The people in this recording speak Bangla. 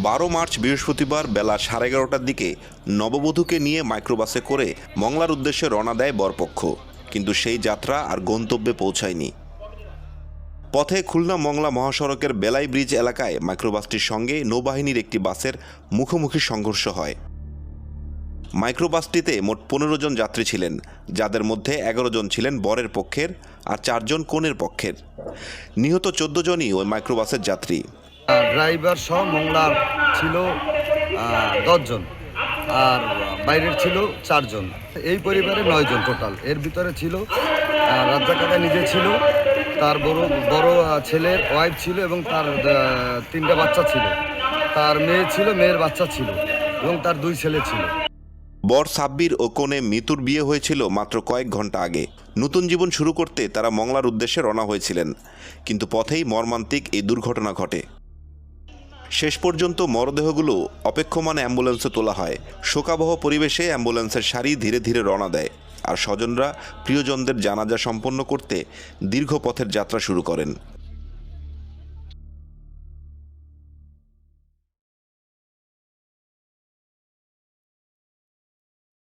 12 মার্চ বৃহস্পতিবার বেলা 11:30টার দিকে নববধূকে নিয়ে মাইক্রোবাসে করে মংলার উদ্দেশ্যে রওনা দেয় বরপক্ষ, কিন্তু সেই যাত্রা আর গন্তব্যে পৌঁছায়নি। পথে খুলনা মংলা মহাসড়কের বেলাই ব্রিজ এলাকায় মাইক্রোবাসটির সঙ্গে নৌবাহিনীর একটি বাসের মুখোমুখি সংঘর্ষ হয়। মাইক্রোবাসটিতে মোট 15 জন যাত্রী ছিলেন, যাদের মধ্যে 11 জন ছিলেন বরের পক্ষের আর 4 জন কনের পক্ষের। নিহত 14 জনই ওই মাইক্রোবাসের যাত্রী। ড্রাইভার সহ মোংলার ছিল 10 জন আর বাইরের ছিল 4 জন। এই পরিবারে 9 জন টোটাল। এর ভিতরে ছিল রাজ্জাক কাকা নিজে ছিল, তার বড় ছেলের ওয়াইফ ছিল এবং তার 3টা বাচ্চা ছিল, তার মেয়ে ছিল, মেয়ের বাচ্চা ছিল এবং তার 2 ছেলে ছিল। বর সাব্বির ও কনে মিতুর বিয়ে হয়েছিল মাত্র কয়েক ঘন্টা আগে। নতুন জীবন শুরু করতে তারা মংলার উদ্দেশ্যে রওনা হয়েছিলেন, কিন্তু পথেই মর্মান্তিক এই দুর্ঘটনা ঘটে। শেষ পর্যন্ত মরদেহগুলো অপেক্ষমান অ্যাম্বুলেন্সে তোলা হয়। শোকাবহ পরিবেশে অ্যাম্বুলেন্সের সারি ধীরে ধীরে রওনা দেয়, আর স্বজনরা প্রিয়জনদের জানাজা সম্পন্ন করতে দীর্ঘ পথের যাত্রা শুরু করেন।